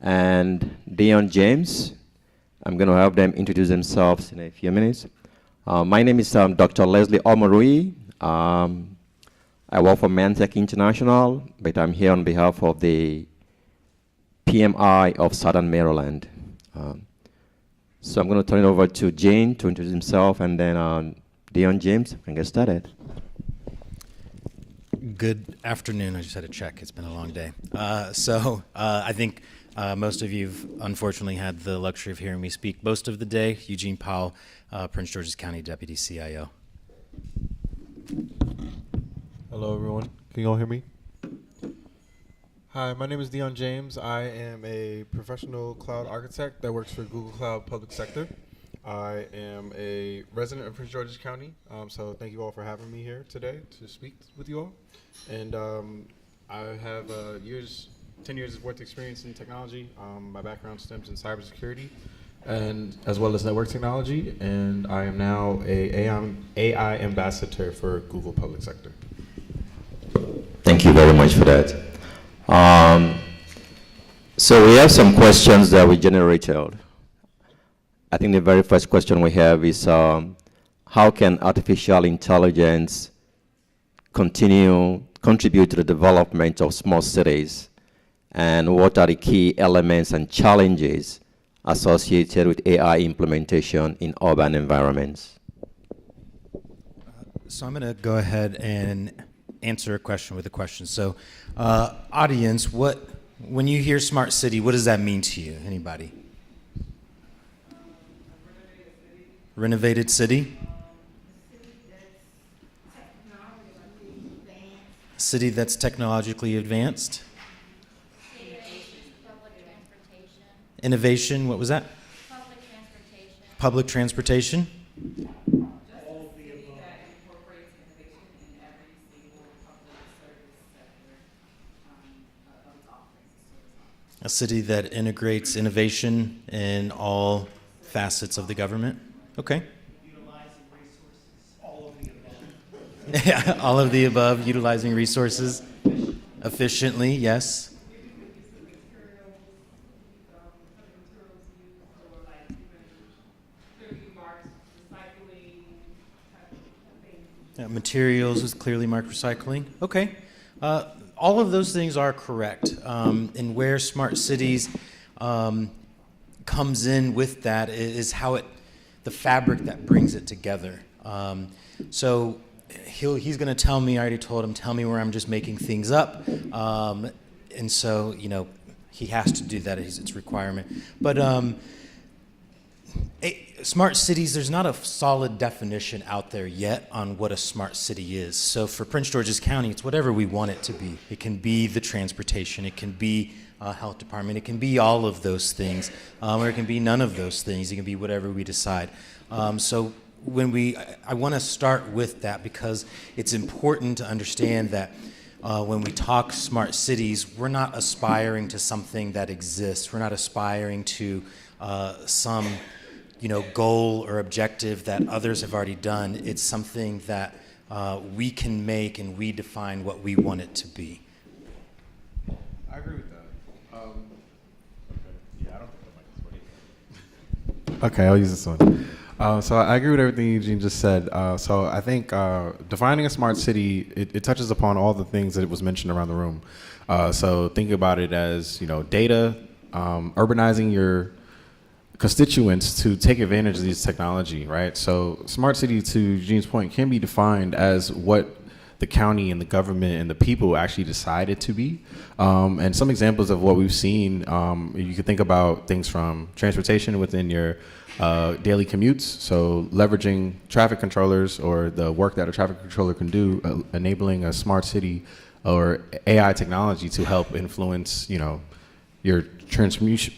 and Dion James. I'm going to have them introduce themselves in a few minutes. My name is Dr. Leslie Omorui. I work for Mantech International, but I'm here on behalf of the PMI of Southern Maryland. So I'm going to turn it over to Jane to introduce himself, and then Dion James can get started. Good afternoon. I just had to check. It's been a long day. I think most of you have unfortunately had the luxury of hearing me speak most of the day. Eugene Powell, Prince George's County Deputy CIO. Hello, everyone. Can you all hear me? Hi, my name is Dion James. I am a professional cloud architect that works for Google Cloud Public Sector. I am a resident of Prince George's County, so thank you all for having me here today to speak with you all. And I have 10 years of work experience in technology. My background stems in cybersecurity, and as well as network technology, and I am now a AI ambassador for Google Public Sector. Thank you very much for that. So we have some questions that we generated. I think the very first question we have is, how can artificial intelligence contribute to the development of small cities? And what are the key elements and challenges associated with AI implementation in urban environments? So I'm going to go ahead and answer a question with a question. So audience, when you hear smart city, what does that mean to you? Anybody? Renovated city? City that's technologically advanced? Innovation, what was that? Public transportation. All of the above. That incorporates innovation in every single public service sector of its offerings. A city that integrates innovation in all facets of the government. Okay. Utilizing resources, all of the above. Yeah, all of the above, utilizing resources efficiently, yes. Materials is clearly marked recycling. Okay. All of those things are correct. And where smart cities comes in with that is how the fabric that brings it together. So he's going to tell me, I already told him, tell me where I'm just making things up. And so, he has to do that. It's a requirement. But smart cities, there's not a solid definition out there yet on what a smart city is. So for Prince George's County, it's whatever we want it to be. It can be the transportation, it can be health department, it can be all of those things, or it can be none of those things. It can be whatever we decide. So I want to start with that because it's important to understand that when we talk smart cities, we're not aspiring to something that exists. We're not aspiring to some goal or objective that others have already done. It's something that we can make and we define what we want it to be. I agree with that. I don't think the mic is working. Okay, I'll use this one. So I agree with everything Eugene just said. So I think defining a smart city, it touches upon all the things that it was mentioned around the room. So think about it as, data, urbanizing your constituents to take advantage of these technology, right? So smart city, to Eugene's point, can be defined as what the county and the government and the people actually decided to be. And some examples of what we've seen, you could think about things from transportation within your daily commutes. So leveraging traffic controllers or the work that a traffic controller can do, enabling a smart city or AI technology to help influence, your transportation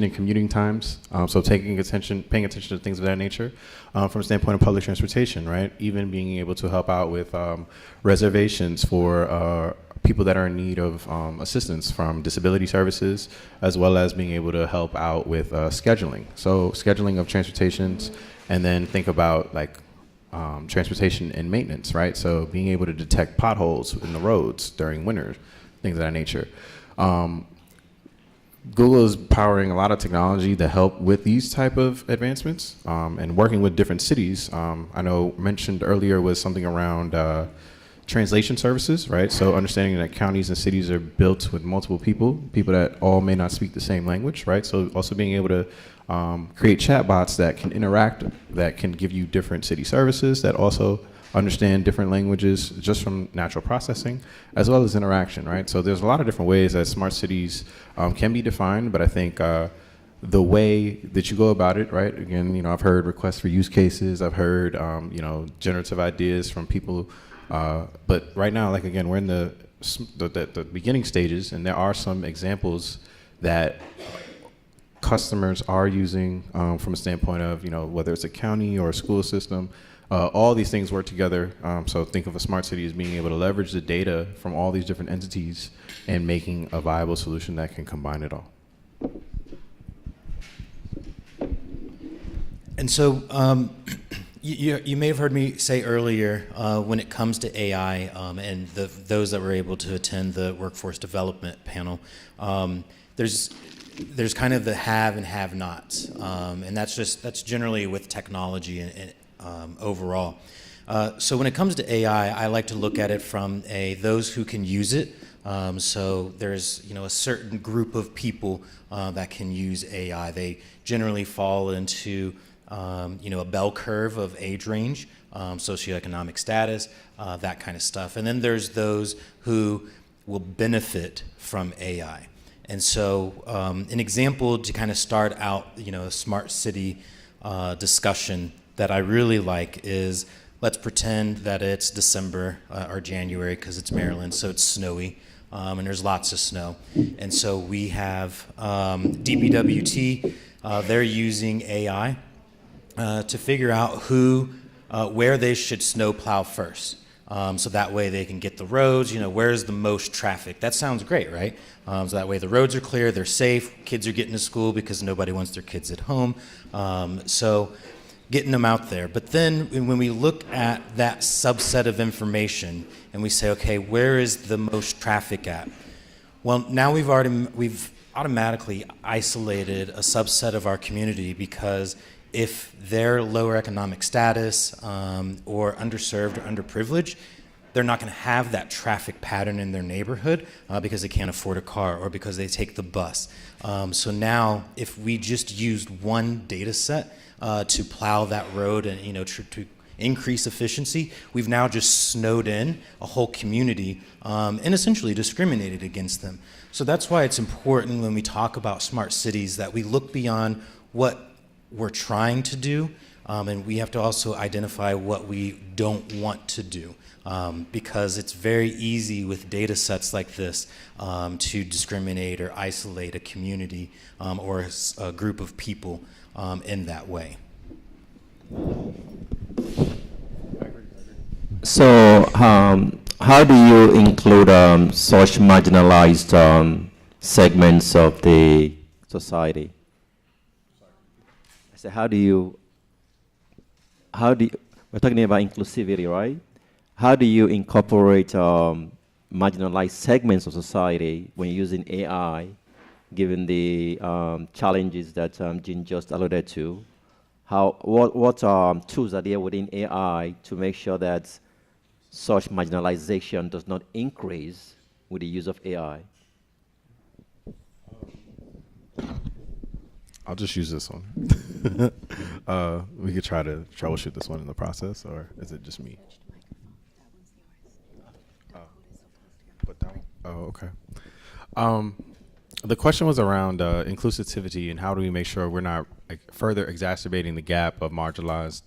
and commuting times. So paying attention to things of that nature from a standpoint of public transportation, right? Even being able to help out with reservations for people that are in need of assistance from disability services, as well as being able to help out with scheduling. So scheduling of transportations, and then think about transportation and maintenance, right? So being able to detect potholes in the roads during winter, things of that nature. Google is powering a lot of technology to help with these type of advancements and working with different cities. I know mentioned earlier was something around translation services, right? So understanding that counties and cities are built with multiple people that all may not speak the same language, right? So also being able to create chatbots that can interact, that can give you different city services, that also understand different languages just from natural processing, as well as interaction, right? So there's a lot of different ways that smart cities can be defined, but I think the way that you go about it, right? Again, I've heard requests for use cases, I've heard, generative ideas from people, but right now, like again, we're in the beginning stages, and there are some examples that customers are using from a standpoint of, whether it's a county or a school system. All these things work together. So think of a smart city as being able to leverage the data from all these different entities and making a viable solution that can combine it all. And so you may have heard me say earlier, when it comes to AI and those that were able to attend the workforce development panel, there's kind of the have and have nots, and that's generally with technology and overall. So when it comes to AI, I like to look at it from those who can use it. So there's a certain group of people that can use AI. They generally fall into a bell curve of age range, socioeconomic status, that kind of stuff. And then there's those who will benefit from AI. And so an example to kind of start out, a smart city discussion that I really like is, let's pretend that it's December or January because it's Maryland, so it's snowy, and there's lots of snow. And so we have DPWT, they're using AI to figure out where they should snow plow first. So that way they can get the roads, where's the most traffic. That sounds great, right? So that way the roads are clear, they're safe, kids are getting to school because nobody wants their kids at home. So getting them out there. But then when we look at that subset of information and we say, okay, where is the most traffic at? Well, now we've automatically isolated a subset of our community, because if they're lower economic status or underserved or underprivileged, they're not going to have that traffic pattern in their neighborhood because they can't afford a car or because they take the bus. So now, if we just used one data set to plow that road and to increase efficiency, we've now just snowed in a whole community and essentially discriminated against them. So that's why it's important when we talk about smart cities that we look beyond what we're trying to do, and we have to also identify what we don't want to do, because it's very easy with data sets like this to discriminate or isolate a community or a group of people in that way. So, how do you include such marginalized segments of the society? I said, how do you, we're talking about inclusivity, right? How do you incorporate marginalized segments of society when you're using AI, given the challenges that Jean just alluded to? What tools are there within AI to make sure that such marginalization does not increase with the use of AI? I'll just use this one. We could try to troubleshoot this one in the process, or is it just me? But that one? Oh, okay. The question was around inclusivity and how do we make sure we're not further exacerbating the gap of marginalized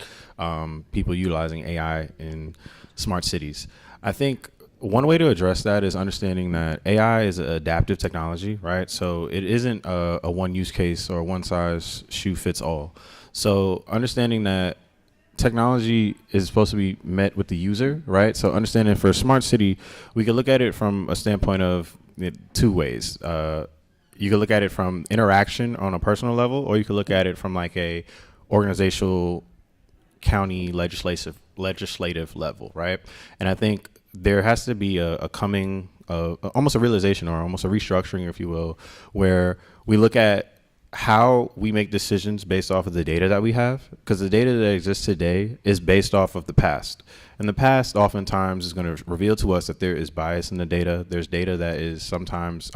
people utilizing AI in smart cities. I think one way to address that is understanding that AI is an adaptive technology, right? So it isn't a one use case or one size shoe fits all. So understanding that technology is supposed to be met with the user, right? So understanding for a smart city, we can look at it from a standpoint of two ways. You can look at it from interaction on a personal level, or you can look at it from like a organizational county legislative level, right? And I think there has to be a coming almost a realization or almost a restructuring, if you will, where we look at how we make decisions based off of the data that we have, because the data that exists today is based off of the past. And the past oftentimes is going to reveal to us that there is bias in the data. There's data that is sometimes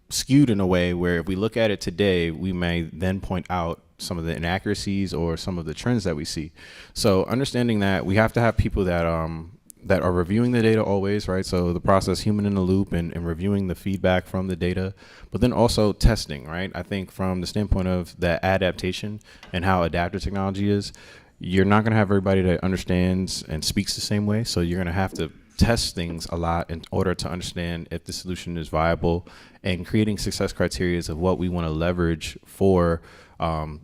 skewed in a way where if we look at it today, we may then point out some of the inaccuracies or some of the trends that we see. So understanding that, we have to have people that that are reviewing the data always, right? So the process, human in the loop, and reviewing the feedback from the data, but then also testing, right? I think from the standpoint of that adaptation and how adaptive technology is, you're not gonna have everybody that understands and speaks the same way. So you're gonna have to test things a lot in order to understand if the solution is viable, and creating success criteria of what we wanna leverage for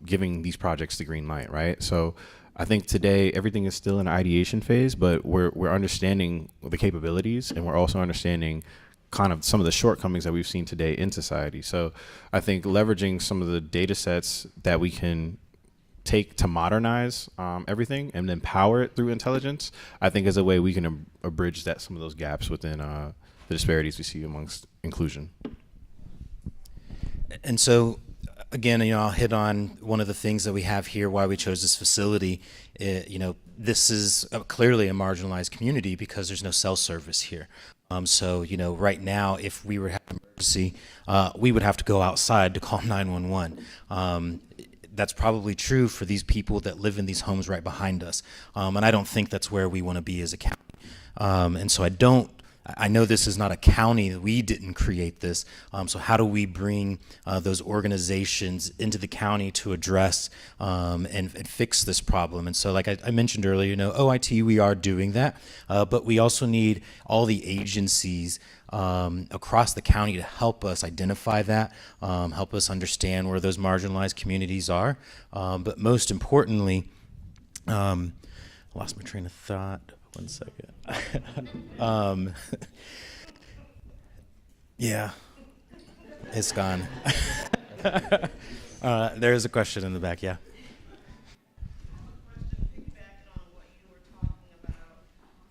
giving these projects the green light, right? So I think today everything is still in the ideation phase, but we're understanding the capabilities, and we're also understanding kind of some of the shortcomings that we've seen today in society. So I think leveraging some of the data sets that we can take to modernize everything and then power it through intelligence, I think is a way we can abridge that some of those gaps within the disparities we see amongst inclusion. And so, again, I'll hit on one of the things that we have here, why we chose this facility. This is clearly a marginalized community because there's no cell service here. So, right now, if we were to have an emergency, we would have to go outside to call 911. That's probably true for these people that live in these homes right behind us. And I don't think that's where we want to be as a county. And so I know this is not a county, we didn't create this. So how do we bring those organizations into the county to address and fix this problem? And so like I mentioned earlier, OIT, we are doing that, but we also need all the agencies across the county to help us identify that, help us understand where those marginalized communities are. But most importantly, I lost my train of thought. 1 second. Yeah, it's gone. There's a question in the back, yeah. Piggybacking on what you were talking about,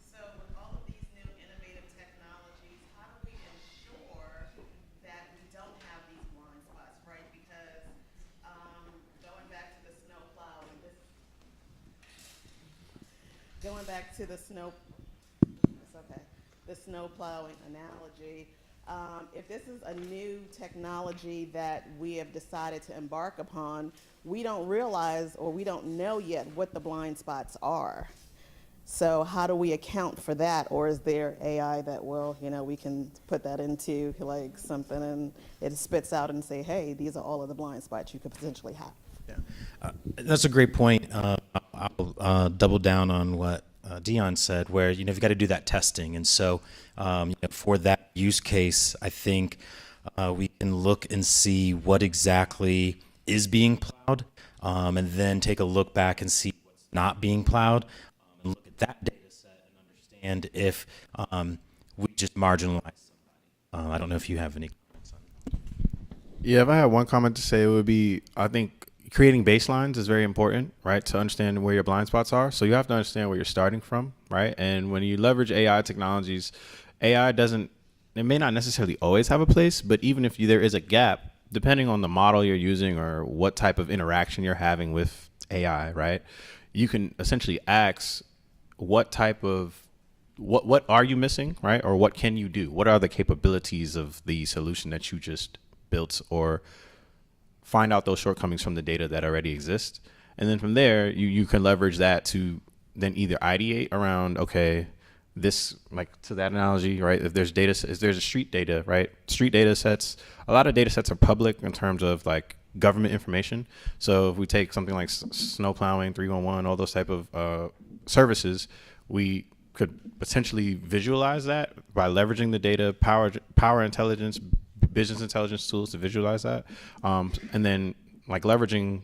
so with all of these new innovative technologies, how do we ensure that we don't have these blind spots, right? Because going back to the snow plowing, the snow plowing analogy. If this is a new technology that we have decided to embark upon, we don't realize or we don't know yet what the blind spots are. So how do we account for that? Or is there AI that we can put that into like something and it spits out and say, hey, these are all of the blind spots you could potentially have? Yeah. That's a great point. I'll double down on what Dion said, where you've got to do that testing, and so for that use case, I think we can look and see what exactly is being plowed, and then take a look back and see what's not being plowed, and look at that data set and understand if we just marginalize somebody. I don't know if you have any comments on that. Yeah, if I had one comment to say, it would be, I think creating baselines is very important, right, to understand where your blind spots are. So you have to understand where you're starting from, right? And when you leverage AI technologies, it may not necessarily always have a place, but even if there is a gap, depending on the model you're using or what type of interaction you're having with AI, right, you can essentially ask what are you missing, right? Or what can you do? What are the capabilities of the solution that you just built, or find out those shortcomings from the data that already exist. And then from there, you can leverage that to then either ideate around, okay, this, like to that analogy, right? If there's a street data, right? Street data sets, a lot of data sets are public in terms of like government information. So if we take something like snow plowing, 311, all those type of services, we could potentially visualize that by leveraging the data, power intelligence, business intelligence tools to visualize that, and then like leveraging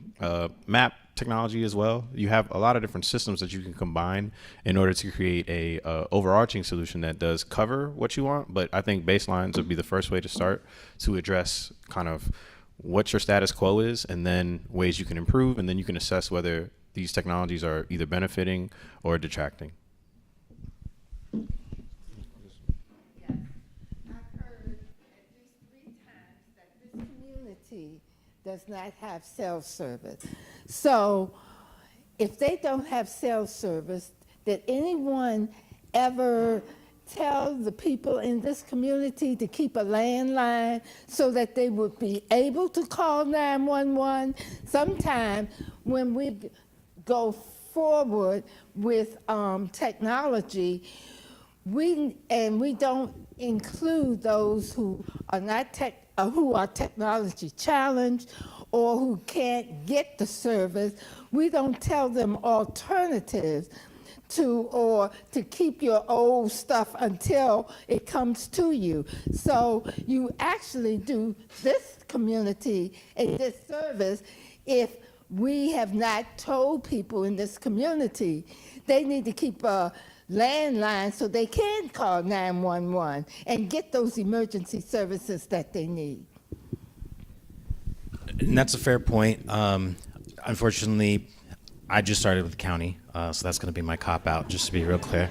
map technology as well. You have a lot of different systems that you can combine in order to create a overarching solution that does cover what you want. But I think baselines would be the first way to start to address kind of what your status quo is, and then ways you can improve, and then you can assess whether these technologies are either benefiting or detracting. community does not have cell service. So if they don't have cell service, did anyone ever tell the people in this community to keep a landline so that they would be able to call 911? Sometime when we go forward with technology, we don't include those who are not who are technology challenged or who can't get the service. We don't tell them alternatives to keep your old stuff until it comes to you. So you actually do this community a disservice if we have not told people in this community they need to keep a landline so they can call 911 and get those emergency services that they need. And that's a fair point. Unfortunately, I just started with the county, so that's going to be my cop-out, just to be real clear.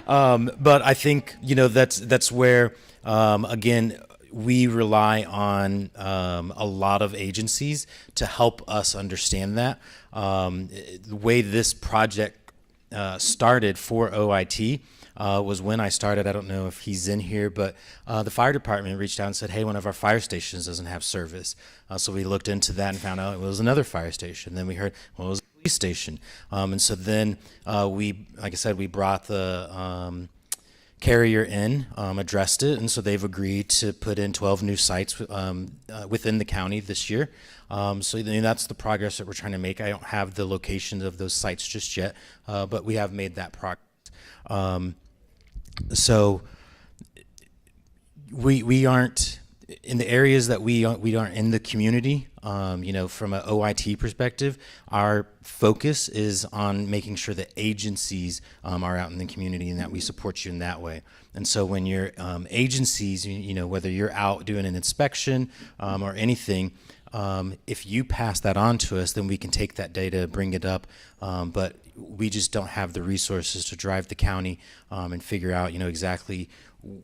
But I think, that's where, again, we rely on a lot of agencies to help us understand that. The way this project started for OIT was when I started. I don't know if he's in here, but the fire department reached out and said, hey, one of our fire stations doesn't have service. So we looked into that and found out it was another fire station. Then we heard, well, it was a police station. And so then we, like I said, we brought the carrier in, addressed it, and so they've agreed to put in 12 new sites within the county this year. So that's the progress that we're trying to make. I don't have the locations of those sites just yet, but we have made that progress. So we aren't in the areas that we aren't in the community. From an OIT perspective, our focus is on making sure that agencies are out in the community and that we support you in that way. And so when your agencies, whether you're out doing an inspection or anything, if you pass that on to us, then we can take that data, bring it up, but we just don't have the resources to drive the county and figure out, exactly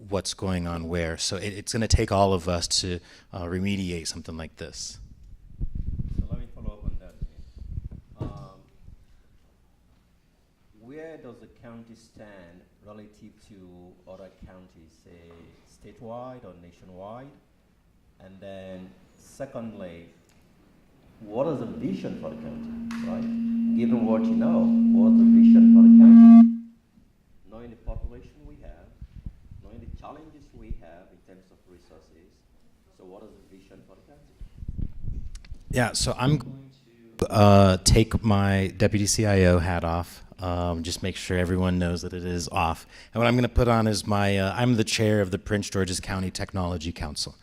what's going on where. So it's going to take all of us to remediate something like this. So let me follow up on that. Where does the county stand relative to other counties, say statewide or nationwide? And then secondly, what is the vision for the county, right? Given what you know, what's the vision for the county? Knowing the population we have, knowing the challenges we have in terms of resources, so what is the vision for the county? Yeah, so I'm going to take my deputy CIO hat off, just make sure everyone knows that it is off. And what I'm going to put on is I'm the chair of the Prince George's County Technology Council.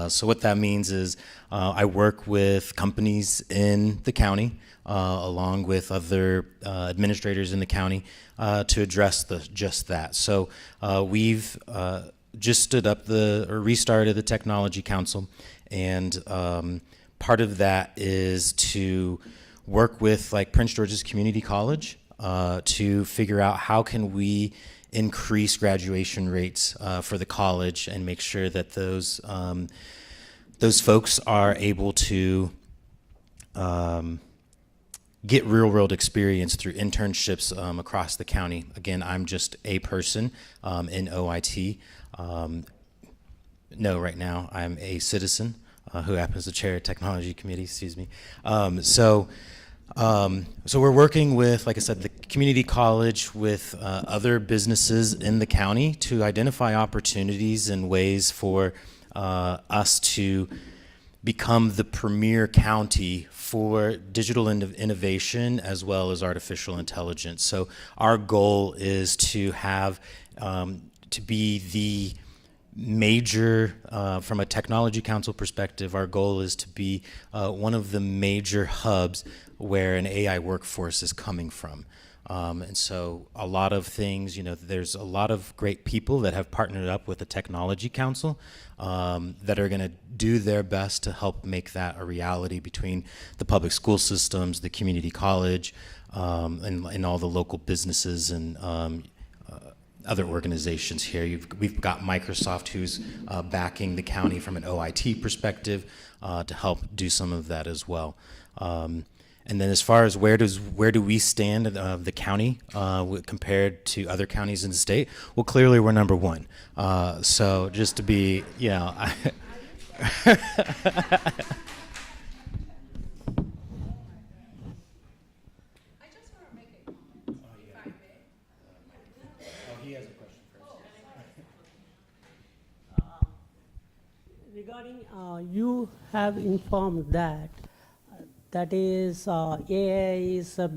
So what that means is I work with companies in the county, along with other administrators in the county, to address just that. So we've just restarted the Technology Council, and part of that is to work with Prince George's Community College to figure out how can we increase graduation rates for the college and make sure that those folks are able to get real-world experience through internships across the county. Again, I'm just a person in OIT. No, right now I'm a citizen who happens to chair a technology committee, excuse me. So we're working with, like I said, the community college, with other businesses in the county to identify opportunities and ways for us to become the premier county for digital innovation as well as artificial intelligence. So our goal is to have, to be the major, from a technology council perspective, our goal is to be one of the major hubs where an AI workforce is coming from. And so a lot of things, there's a lot of great people that have partnered up with the Technology Council that are going to do their best to help make that a reality between the public school systems, the community college, in all the local businesses and other organizations here. We've got Microsoft who's backing the county from an OIT perspective to help do some of that as well. And then as far as where do we stand, the county, compared to other counties in the state? Well, clearly we're number one. So just to be, you know, Regarding, you have informed that that is AI is a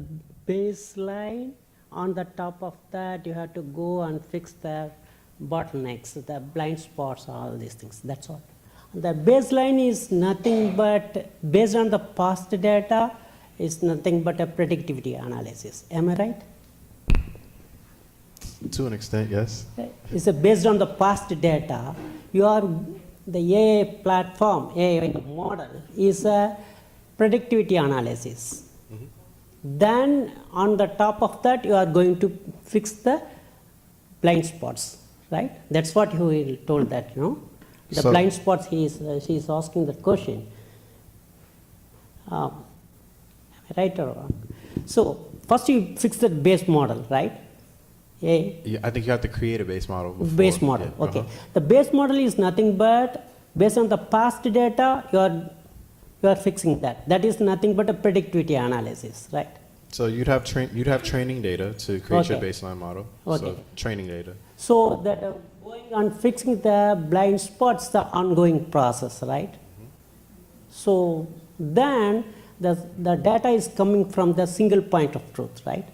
baseline. On the top of that, you have to go and fix the bottlenecks, the blind spots, all these things. That's all. The baseline is nothing but, based on the past data, is nothing but a predictivity analysis. Am I right? To an extent, yes. It's based on the past data. The AI platform, AI model, is a predictivity analysis. Then on the top of that, you are going to fix the blind spots, right? That's what you told that, you know. The blind spots, she is asking that question. Am I right or wrong? So first you fix the base model, right? Yeah, I think you have to create a base model before. Base model, Yeah, okay. The base model is nothing but, based on the past data, you are fixing that. That is nothing but a predictivity analysis, right? So you'd have training data to create your Okay. baseline model. Okay. So training data. So that going on fixing the blind spots, the ongoing process, right? So then the data is coming from the single point of truth, right?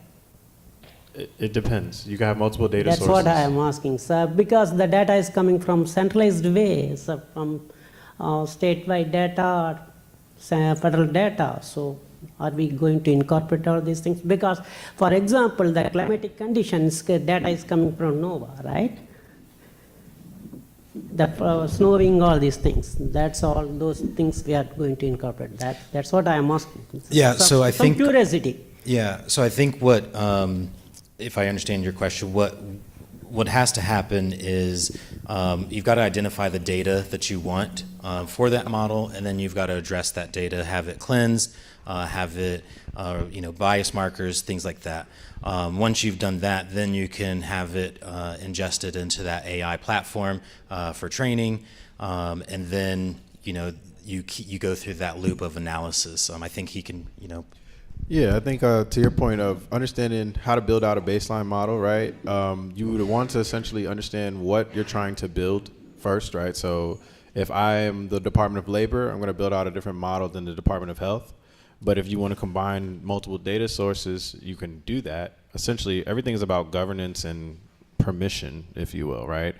It depends. You can have multiple data That's sources. what I am asking, sir. Because the data is coming from centralized ways, from statewide data, federal data. So are we going to incorporate all these things? Because, for example, the climatic conditions data is coming from NOAA, right? The snowing, all these things. That's all those things we are going to incorporate. That's what I am asking. Yeah, so I think- some curiosity. Yeah, so I think what, if I understand your question, what has to happen is you've got to identify the data that you want for that model, and then you've got to address that data, have it cleansed, have it, bias markers, things like that. Once you've done that, then you can have it ingested into that AI platform for training, and then you go through that loop of analysis. I think he can, Yeah, I think to your point of understanding how to build out a baseline model, right? You would want to essentially understand what you're trying to build first, right? So if I am the Department of Labor, I'm going to build out a different model than the Department of Health. But if you want to combine multiple data sources, you can do that. Essentially, everything is about governance and permission, if you will, right?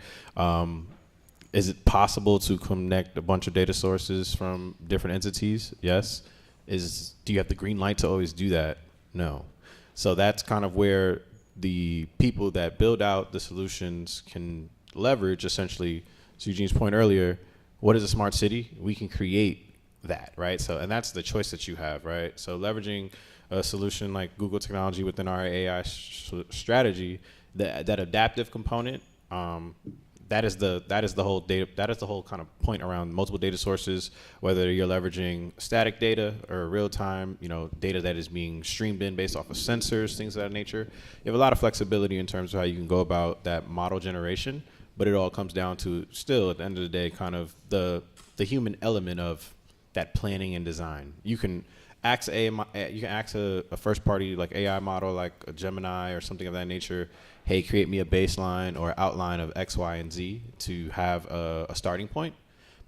Is it possible to connect a bunch of data sources from different entities? Yes. Do you have the green light to always do that? No. So that's kind of where the people that build out the solutions can leverage, essentially, to Eugene's point earlier, what is a smart city? We can create that, right? So, and that's the choice that you have, right? So leveraging a solution like Google technology within our AI strategy, that adaptive component, that is the whole data. That is the whole kind of point around multiple data sources. Whether you're leveraging static data or real time, data that is being streamed in based off of sensors, things of that nature. You have a lot of flexibility in terms of how you can go about that model generation. But it all comes down to still, at the end of the day, kind of the human element of that planning and design. You can ask a first party like AI model like a Gemini or something of that nature, hey, create me a baseline or outline of X, Y, and Z to have a starting point.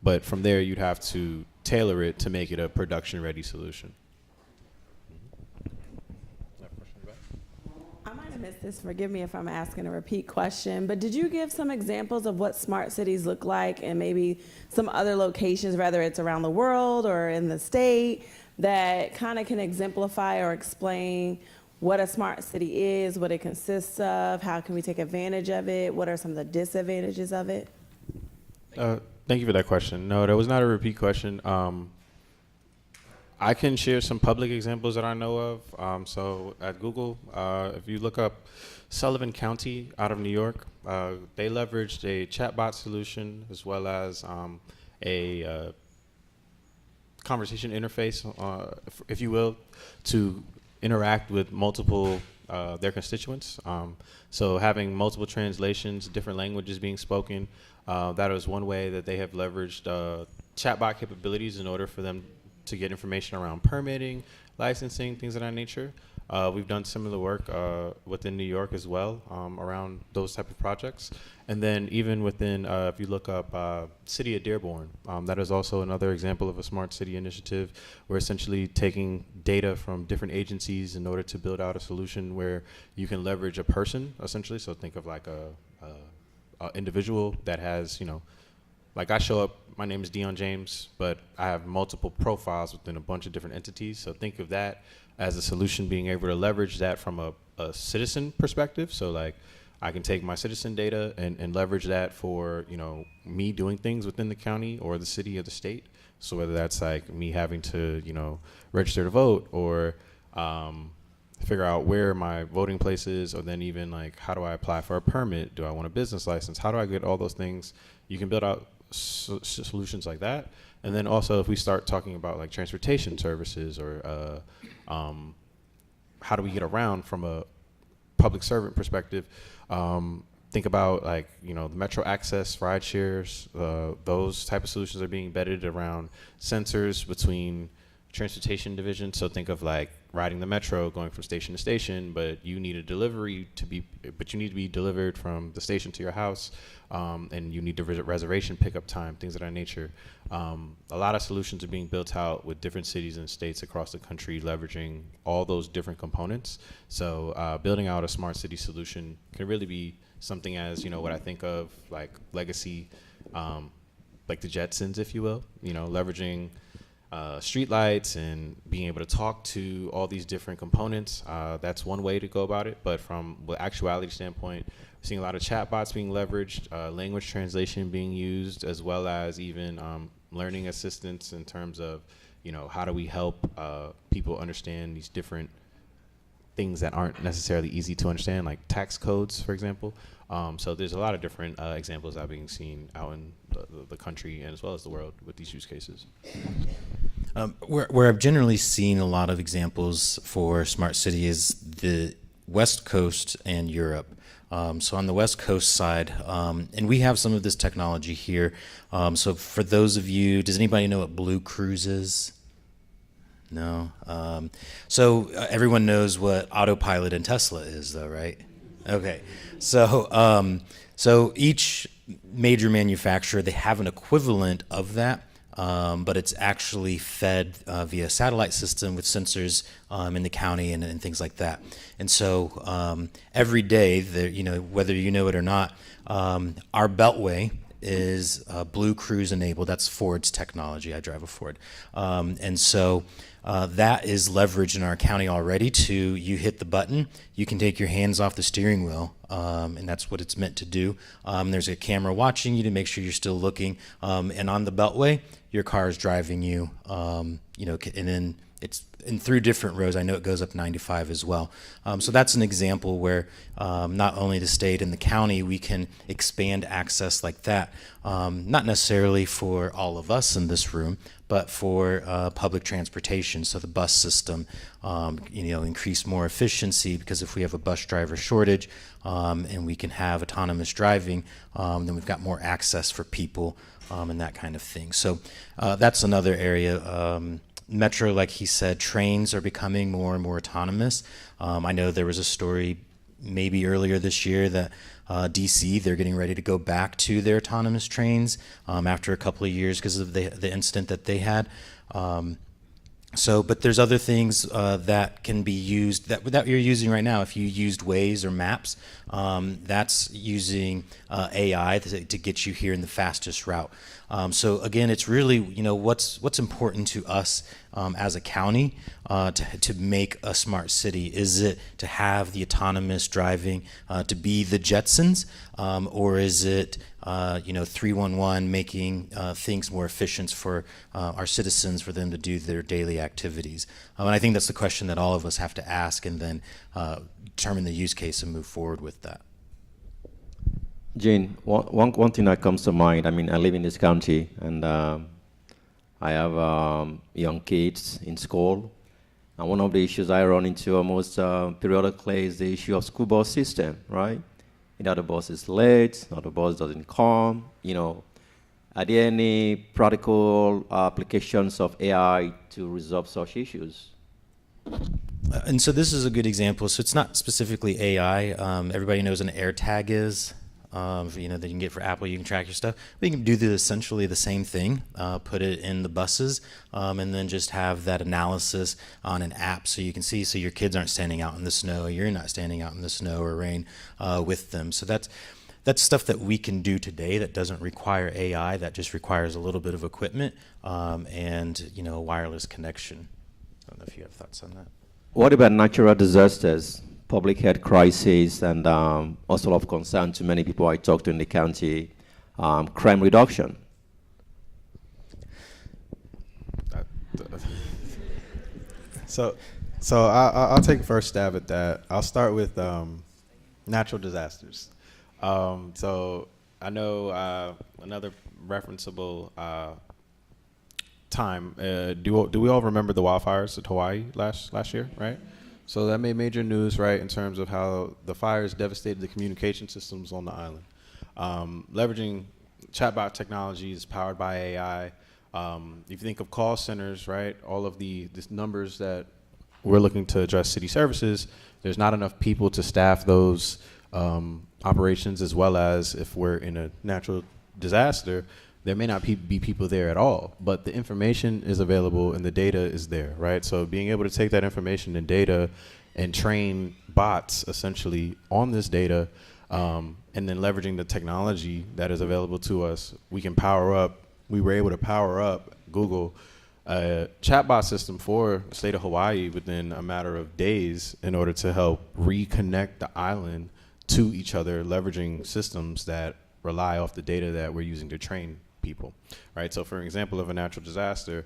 But from there, you'd have to tailor it to make it a production ready solution. I might have missed this. Forgive me if I'm asking a repeat question, but did you give some examples of what smart cities look like and maybe some other locations, whether it's around the world or in the state, that kind of can exemplify or explain what a smart city is, what it consists of, how can we take advantage of it, what are some of the disadvantages of it? Thank you for that question. No, that was not a repeat question. I can share some public examples that I know of. So at Google, if you look up Sullivan County out of New York, they leveraged a chatbot solution as well as a conversation interface, if you will, to interact with multiple their constituents. So having multiple translations, different languages being spoken, that is one way that they have leveraged chatbot capabilities in order for them to get information around permitting, licensing, things of that nature. We've done similar work within New York as well around those type of projects. And then even within, if you look up City of Dearborn, that is also another example of a smart city initiative. We're essentially taking data from different agencies in order to build out a solution where you can leverage a person, essentially. So think of like a individual that has, like I show up, my name is Dion James, but I have multiple profiles within a bunch of different entities. So think of that as a solution, being able to leverage that from a citizen perspective. So like I can take my citizen data and leverage that for, me doing things within the county or the city or the state. So whether that's like me having to, register to vote or figure out where my voting place is, or then even like, how do I apply for a permit? Do I want a business license? How do I get all those things? You can build out solutions like that. And then also if we start talking about like transportation services or how do we get around from a public servant perspective, think about like, the metro access, ride shares, those type of solutions are being embedded around sensors between transportation divisions. So think of like riding the metro, going from station to station, but you need a delivery but you need to be delivered from the station to your house, and you need the reservation pickup time, things of that nature. A lot of solutions are being built out with different cities and states across the country, leveraging all those different components. So building out a smart city solution can really be something as, what I think of like legacy, like the Jetsons, if you will, leveraging street lights and being able to talk to all these different components. That's one way to go about it. But from the actuality standpoint, we're seeing a lot of chatbots being leveraged, language translation being used, as well as even learning assistance in terms of, how do we help people understand these different things that aren't necessarily easy to understand, like tax codes, for example. So there's a lot of different examples that are being seen out in the country and as well as the world with these use cases. Where I've generally seen a lot of examples for smart city is the West Coast and Europe. So on the West Coast side, and we have some of this technology here. So for those of you, does anybody know what Blue Cruise is? No. So everyone knows what autopilot in Tesla is, though, right? Okay. So so each major manufacturer, they have an equivalent of that, but it's actually fed via satellite system with sensors in the county and things like that. And so every day, whether you know it or not, our Beltway is Blue Cruise enabled. That's Ford's technology. I drive a Ford. And so that is leveraged in our county already you hit the button, you can take your hands off the steering wheel, and that's what it's meant to do. There's a camera watching you to make sure you're still looking. And on the Beltway, your car is driving you, and then it's through different roads. I know it goes up 95 as well. So that's an example where not only the state and the county, we can expand access like that, not necessarily for all of us in this room, but for public transportation. So the bus system, increase more efficiency, because if we have a bus driver shortage and we can have autonomous driving, then we've got more access for people and that kind of thing. So that's another area. Metro, like he said, trains are becoming more and more autonomous. I know there was a story maybe earlier this year that D.C., they're getting ready to go back to their autonomous trains after a couple of years because of the incident that they had. But there's other things that can be used that you're using right now. If you used Waze or Maps, that's using AI to get you here in the fastest route. So again, it's really what's important to us as a county to make a smart city. Is it to have the autonomous driving to be the Jetsons, or is it 311, making things more efficient for our citizens, for them to do their daily activities. And I think that's the question that all of us have to ask, and then determine the use case and move forward with that. Gene, one thing that comes to mind, I mean, I live in this county, and I have young kids in school. And one of the issues I run into almost periodically is the issue of school bus system, right? Either the bus is late, or the bus doesn't come, Are there any practical applications of AI to resolve such issues? And so this is a good example. So it's not specifically AI. Everybody knows what an AirTag is. That you can get for Apple. You can track your stuff. We can do essentially the same thing. Put it in the buses, and then just have that analysis on an app, so you can see. So your kids aren't standing out in the snow. You're not standing out in the snow or rain with them. So that's stuff that we can do today that doesn't require AI. That just requires a little bit of equipment and a wireless connection. I don't know if you have thoughts on that. What about natural disasters, public health crises, and also of concern to many people I talk to in the county, crime reduction? So I'll take first stab at that. I'll start with natural disasters. So I know another referenceable time. Do we all remember the wildfires at Hawaii last year, right? So that made major news, right, in terms of how the fires devastated the communication systems on the island. Leveraging chatbot technologies powered by AI. If you think of call centers, right, all of these numbers that we're looking to address city services, there's not enough people to staff those operations, as well as if we're in a natural disaster, there may not be people there at all, but the information is available and the data is there, right? So being able to take that information and data and train bots essentially on this data, and then leveraging the technology that is available to us, we were able to power up Google chatbot system for the state of Hawaii within a matter of days in order to help reconnect the island to each other, leveraging systems that rely off the data that we're using to train people, right? So for an example of a natural disaster,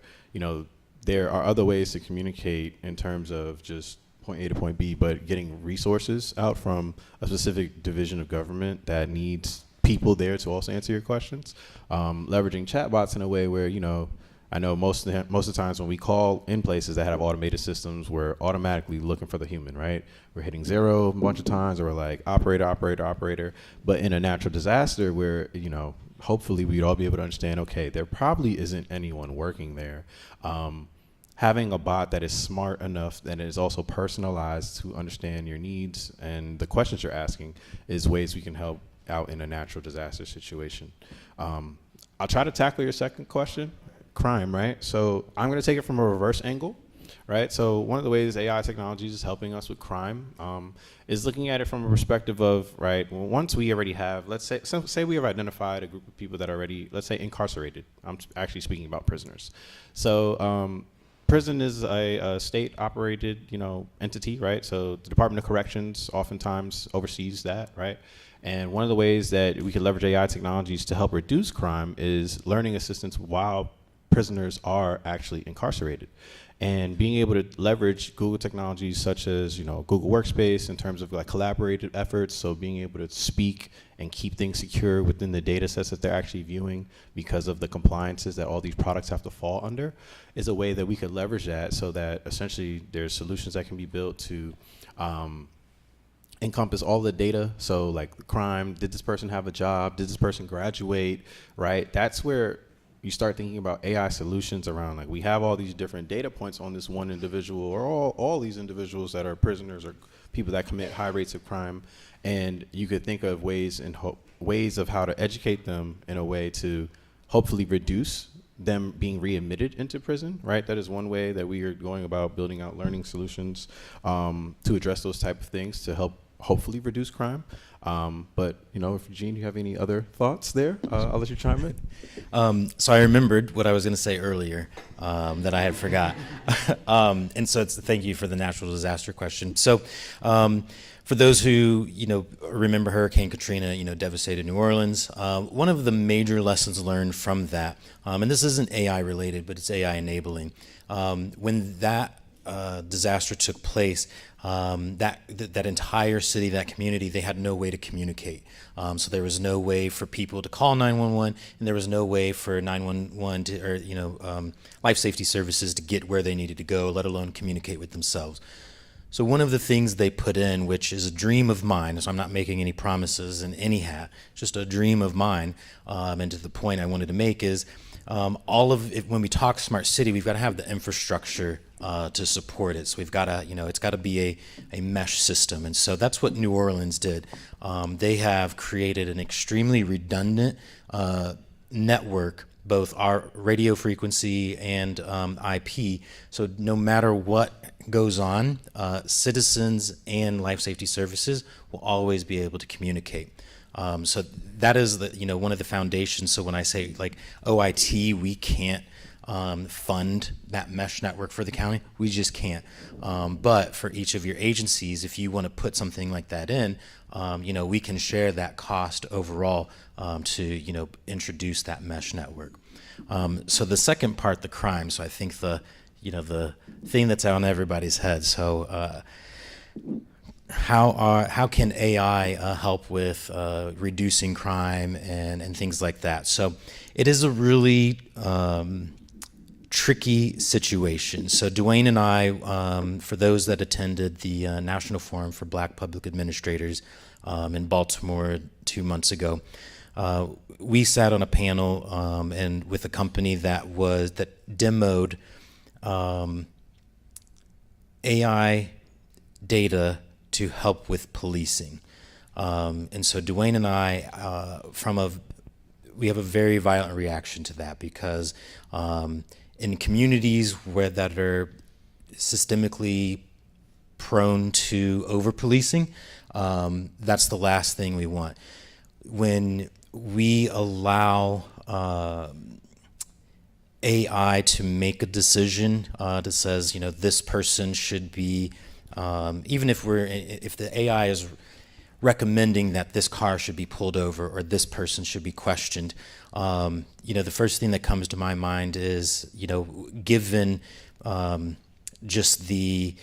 there are other ways to communicate in terms of just point A to point B, but getting resources out from a specific division of government that needs people there to also answer your questions. Leveraging chatbots in a way where, I know most of the times when we call in places that have automated systems, we're automatically looking for the human, right? We're hitting 0 a bunch of times, or we're like operator, operator, operator. But in a natural disaster where, hopefully we'd all be able to understand, okay, there probably isn't anyone working there. Having a bot that is smart enough and is also personalized to understand your needs and the questions you're asking is ways we can help out in a natural disaster situation. I'll try to tackle your second question. Crime, right? So I'm going to take it from a reverse angle, right? So one of the ways AI technology is helping us with crime is looking at it from a perspective of, right, well, once we already have, let's say we have identified a group of people that are already, let's say, incarcerated. I'm actually speaking about prisoners. So prison is a state-operated, entity, right? So the Department of Corrections oftentimes oversees that, right? And one of the ways that we can leverage AI technologies to help reduce crime is learning assistance while prisoners are actually incarcerated, and being able to leverage Google technologies such as Google Workspace in terms of like collaborative efforts. So being able to speak and keep things secure within the data sets that they're actually viewing because of the compliances that all these products have to fall under is a way that we could leverage that, so that essentially there's solutions that can be built to encompass all the data. So like the crime, did this person have a job? Did this person graduate? Right? That's where you start thinking about AI solutions around, like, we have all these different data points on this one individual, or all these individuals that are prisoners or people that commit high rates of crime, and you could think of ways of how to educate them in a way to hopefully reduce them being readmitted into prison, right? That is one way that we are going about building out learning solutions to address those type of things, to help hopefully reduce crime. But if Eugene, you have any other thoughts there, I'll let you chime in. So I remembered what I was going to say earlier that I had forgot. And so thank you for the natural disaster question. So for those who, remember Hurricane Katrina, devastated New Orleans, one of the major lessons learned from that, and this isn't AI related, but it's AI enabling. When that disaster took place, that entire city, that community, they had no way to communicate. So there was no way for people to call 911, and there was no way for 911 or life safety services to get where they needed to go, let alone communicate with themselves. So one of the things they put in, which is a dream of mine, so I'm not making any promises in any hat, just a dream of mine, and to the point I wanted to make is all of it, when we talk smart city, we've got to have the infrastructure to support it. So we've got to, it's got to be a mesh system. And so that's what New Orleans did. They have created an extremely redundant network, both our radio frequency and IP. So no matter what goes on, citizens and life safety services will always be able to communicate. So that is one of the foundations. So when I say like OIT, we can't fund that mesh network for the county. We just can't. But for each of your agencies, if you want to put something like that in, we can share that cost overall to introduce that mesh network. So the second part, the crime. So I think the thing that's on everybody's head. So how can AI help with reducing crime and things like that? So it is a really tricky situation. So Dwayne and I, for those that attended the National Forum for Black Public Administrators in Baltimore 2 months ago, we sat on a panel and with a company that demoed AI data to help with policing. And so Dwayne and I, we have a very violent reaction to that because in communities that are systemically prone to over-policing, that's the last thing we want. When we allow AI to make a decision that says, this person should be, even if the AI is recommending that this car should be pulled over or this person should be questioned, the first thing that comes to my mind is, given just the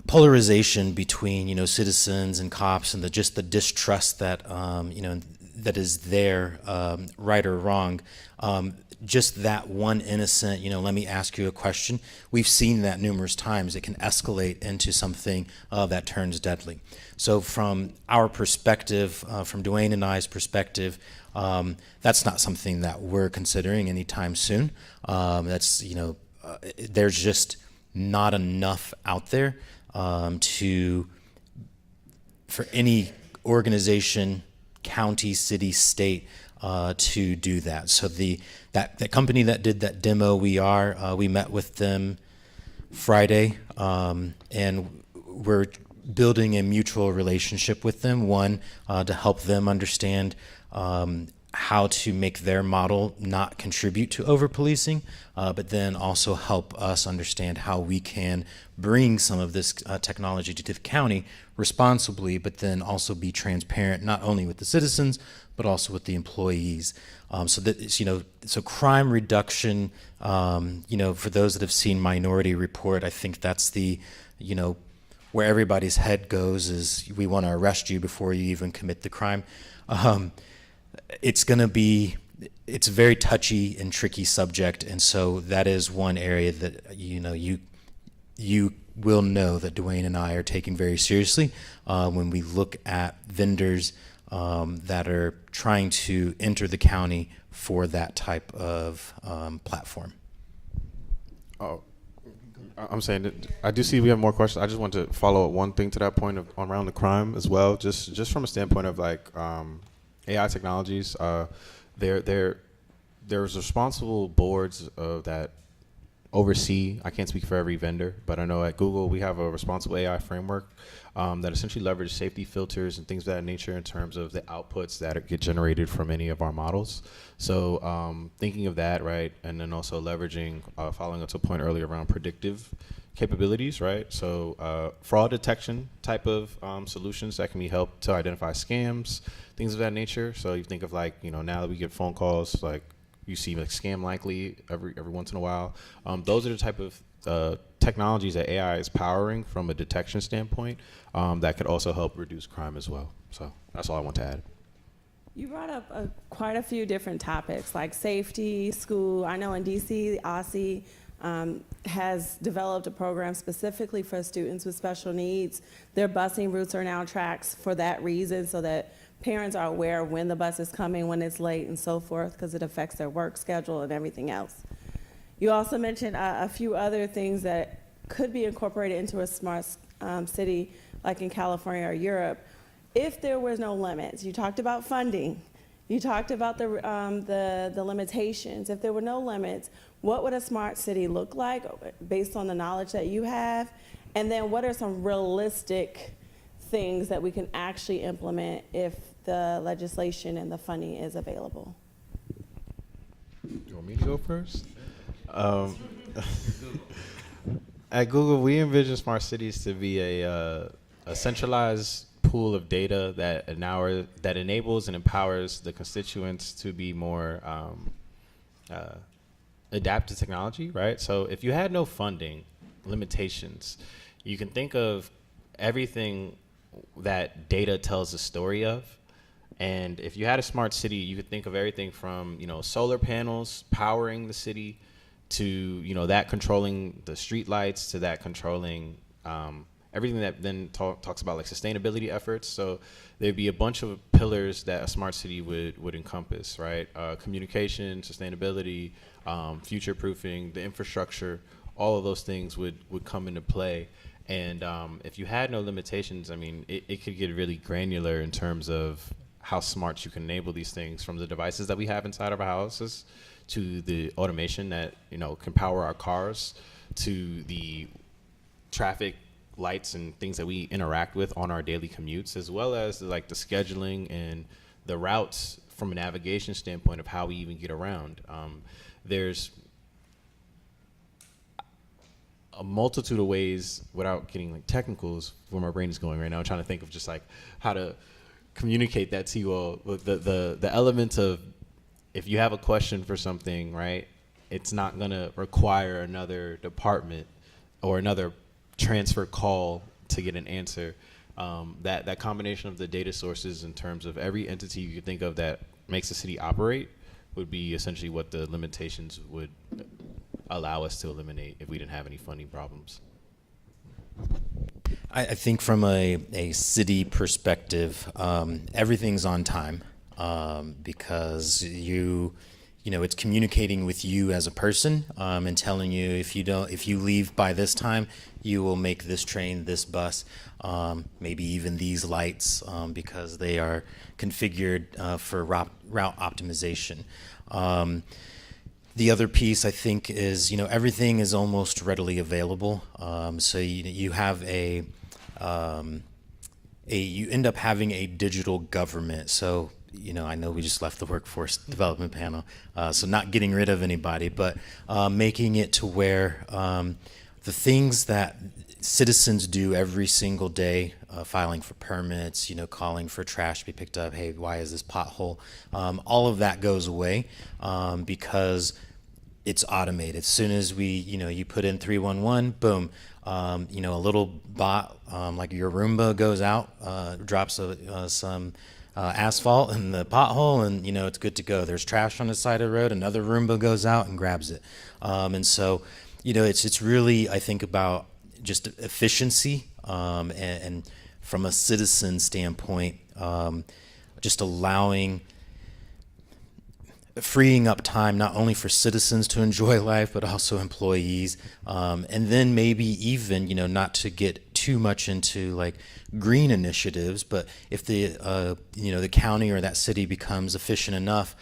polarization between, citizens and cops and just the distrust that, that is there, right or wrong, just that one innocent, let me ask you a question. We've seen that numerous times. It can escalate into something that turns deadly. So from our perspective, from Dwayne and I's perspective, that's not something that we're considering anytime soon. That's, there's just not enough out there for any organization, county, city, state, to do that. So that company that did that demo, we met with them Friday, and we're building a mutual relationship with them. One, to help them understand how to make their model not contribute to over-policing, but then also help us understand how we can bring some of this technology to the county responsibly, but then also be transparent, not only with the citizens, but also with the employees. So crime reduction, for those that have seen Minority Report, I think that's where everybody's head goes is we want to arrest you before you even commit the crime. It's a very touchy and tricky subject, and so that is one area that you will know that Dwayne and I are taking very seriously when we look at vendors that are trying to enter the county for that type of platform. Oh, I'm saying that I do see we have more questions. I just want to follow up one thing to that point around the crime as well, just from a standpoint of AI technologies. There's responsible boards that oversee. I can't speak for every vendor, but I know at Google we have a responsible AI framework that essentially leverages safety filters and things of that nature in terms of the outputs that get generated from any of our models. So thinking of that, right, and then also leveraging, following up to a point earlier around predictive capabilities, right? So fraud detection type of solutions that can be helped to identify scams, things of that nature. So you think of like, you know, now that we get phone calls, like you see like scam likely every once in a while. Those are the type of technologies that AI is powering from a detection standpoint that could also help reduce crime as well. So that's all I want to add. You brought up quite a few different topics like safety, school. I know in DC, OSSI has developed a program specifically for students with special needs. Their busing routes are now tracks for that reason, so that parents are aware of when the bus is coming, when it's late, and so forth, because it affects their work schedule and everything else. You also mentioned a few other things that could be incorporated into a smart city, like in California or Europe, if there was no limits. You talked about funding. You talked about the limitations. If there were no limits, what would a smart city look like based on the knowledge that you have? And then what are some realistic things that we can actually implement if the legislation and the funding is available? You want me to go first? At Google, we envision smart cities to be a centralized pool of data that enables and empowers the constituents to be more adapt to technology, right? So if you had no funding limitations, you can think of everything that data tells a story of. And if you had a smart city, you could think of everything from, you know, solar panels powering the city to, you know, that controlling the street lights, to that controlling everything that then talks about like sustainability efforts. So there'd be a bunch of pillars that a smart city would encompass, right? Communication, sustainability, future proofing, the infrastructure, all of those things would come into play. And if you had no limitations, I mean, it could get really granular in terms of how smart you can enable these things, from the devices that we have inside of our houses to the automation that, you know, can power our cars, to the traffic lights and things that we interact with on our daily commutes, as well as like the scheduling and the routes from a navigation standpoint of how we even get around. There's a multitude of ways, without getting like technicals, where my brain is going right now, I'm trying to think of just like how to communicate that to you all. The element of, if you have a question for something, right, it's not gonna require another department or another transfer call to get an answer. That combination of the data sources in terms of every entity you could think of that makes the city operate would be essentially what the limitations would allow us to eliminate if we didn't have any funding problems. I think from a city perspective, everything's on time because you know, it's communicating with you as a person and telling you if you leave by this time, you will make this train, this bus, maybe even these lights because they are configured for route optimization. The other piece I think is, you know, everything is almost readily available. So you have you end up having a digital government. So, you know, I know we just left the workforce development panel, so not getting rid of anybody, but making it to where the things that citizens do every single day, filing for permits, you know, calling for trash to be picked up, hey, why is this pothole? All of that goes away because it's automated. As soon as you put in 311, boom, you know, a little bot like your Roomba goes out, drops some asphalt in the pothole, and, you know, it's good to go. There's trash on the side of the road, another Roomba goes out and grabs it. And so, you know, it's really, I think, about just efficiency and from a citizen standpoint, just freeing up time not only for citizens to enjoy life, but also employees, and then maybe even, you know, not to get too much into like green initiatives, but if the the county or that city becomes efficient enough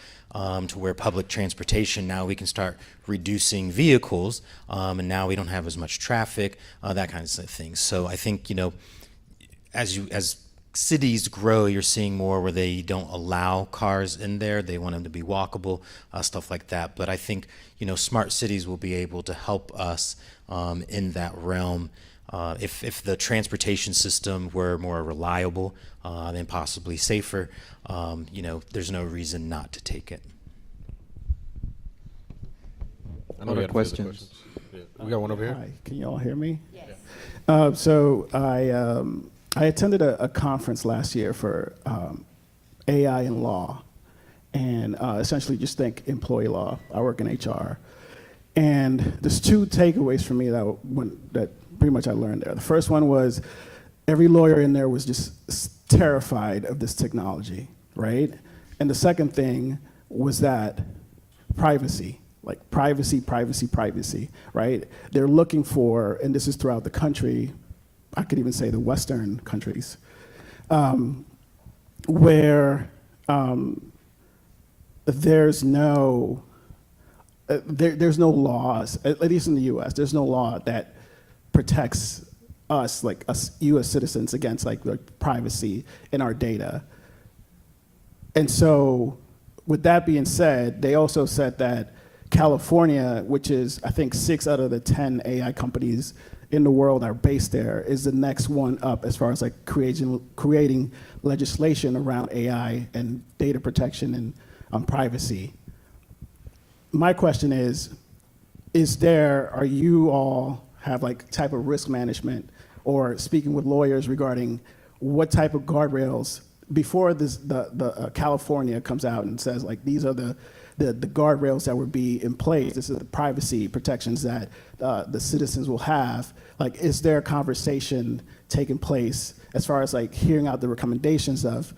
to where public transportation, now we can start reducing vehicles, and now we don't have as much traffic, that kind of thing. So I think, as cities grow, you're seeing more where they don't allow cars in there. They want them to be walkable, stuff like that. But I think, smart cities will be able to help us in that realm. If the transportation system were more reliable and possibly safer, there's no reason not to take it. Other questions? We got one over here. Hi, can you all hear me? Yes. So I attended a conference last year for AI in law, and essentially just think employee law. I work in HR. And there's two takeaways for me that pretty much I learned there. The first one was every lawyer in there was just terrified of this technology, right? And the second thing was that privacy, like privacy, right? They're looking for, and this is throughout the country, I could even say the Western countries, where there's no laws, at least in the U.S., there's no law that protects us, like us U.S. citizens, against like privacy in our data. And so, with that being said, they also said that California, which is I think 6 out of the 10 AI companies in the world are based there, is the next one up as far as like creating legislation around AI and data protection and privacy. My question is are you all have like type of risk management or speaking with lawyers regarding what type of guardrails before the California comes out and says like these are the guardrails that would be in place, this is the privacy protections that the citizens will have, like is there a conversation taking place as far as like hearing out the recommendations of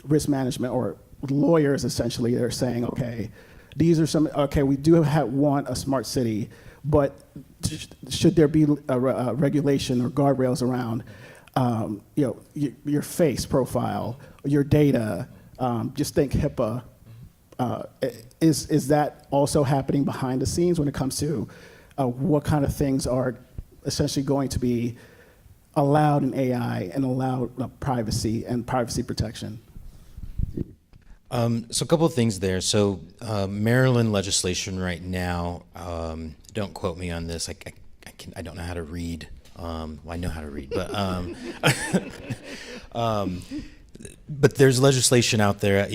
risk management, or lawyers essentially they're saying, okay, these are we do want a smart city, but should there be a regulation or guardrails around your face profile, your data, just think HIPAA. Is that also happening behind the scenes when it comes to what kind of things are essentially going to be allowed in AI and allowed privacy and privacy protection? So a couple of things there. So Maryland legislation right now, don't quote me on this. I don't know how to read. Well, I know how to read, but there's legislation out there.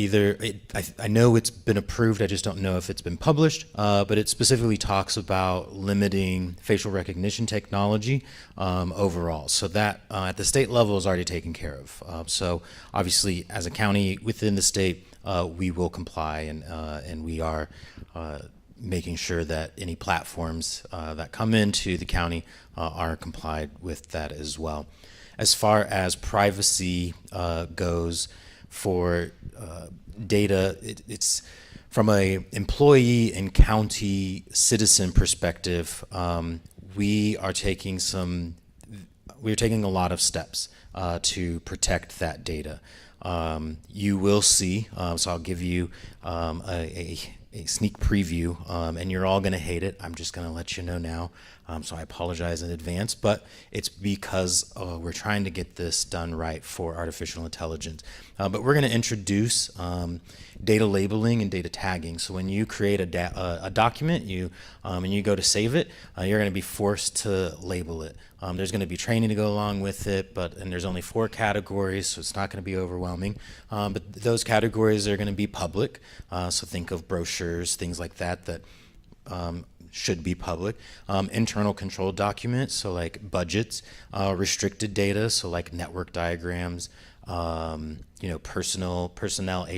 I know it's been approved. I just don't know if it's been published. But it specifically talks about limiting facial recognition technology overall. So that at the state level is already taken care of. So obviously, as a county within the state, we will comply, and we are making sure that any platforms that come into the county are complied with that as well. As far as privacy goes for data, it's from a employee and county citizen perspective, we are taking a lot of steps to protect that data. You will see, so I'll give you a sneak preview, and you're all going to hate it. I'm just going to let you know now. So I apologize in advance, but it's because we're trying to get this done right for artificial intelligence. But we're going to introduce data labeling and data tagging. So when you create a document, and you go to save it, you're going to be forced to label it. There's going to be training to go along with it, and there's only 4 categories, so it's not going to be overwhelming. But those categories are going to be public. So think of brochures, things like that should be public. Internal control documents, so like budgets, restricted data, so like network diagrams, personnel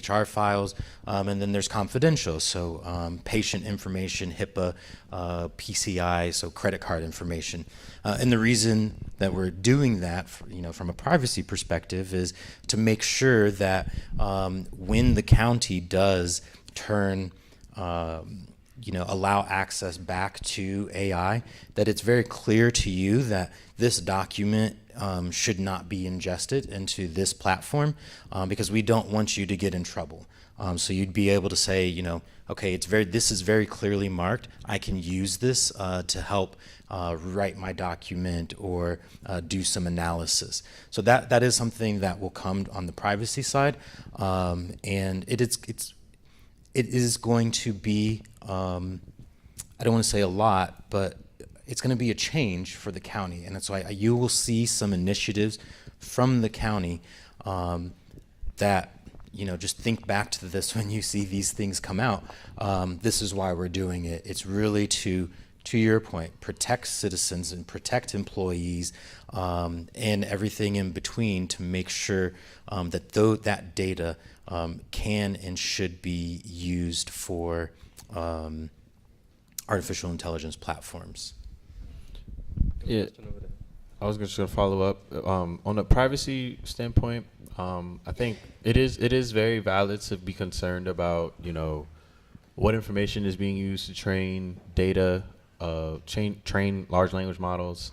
HR files, and then there's confidential, so patient information, HIPAA, PCI, so credit card information. And the reason that we're doing that, from a privacy perspective, is to make sure that when the county does turn allow access back to AI, that it's very clear to you that this document should not be ingested into this platform because we don't want you to get in trouble. So you'd be able to say, okay, this is very clearly marked. I can use this to help write my document or do some analysis. So that is something that will come on the privacy side, and it is going to be, I don't want to say a lot, but it's going to be a change for the county, and that's why you will see some initiatives from the county that, just think back to this when you see these things come out. This is why we're doing it. It's really to your point, protect citizens and protect employees and everything in between to make sure that that data can and should be used for artificial intelligence platforms. Yeah, I was just going to follow up on a privacy standpoint. I think it is very valid to be concerned about what information is being used to train data, train large language models.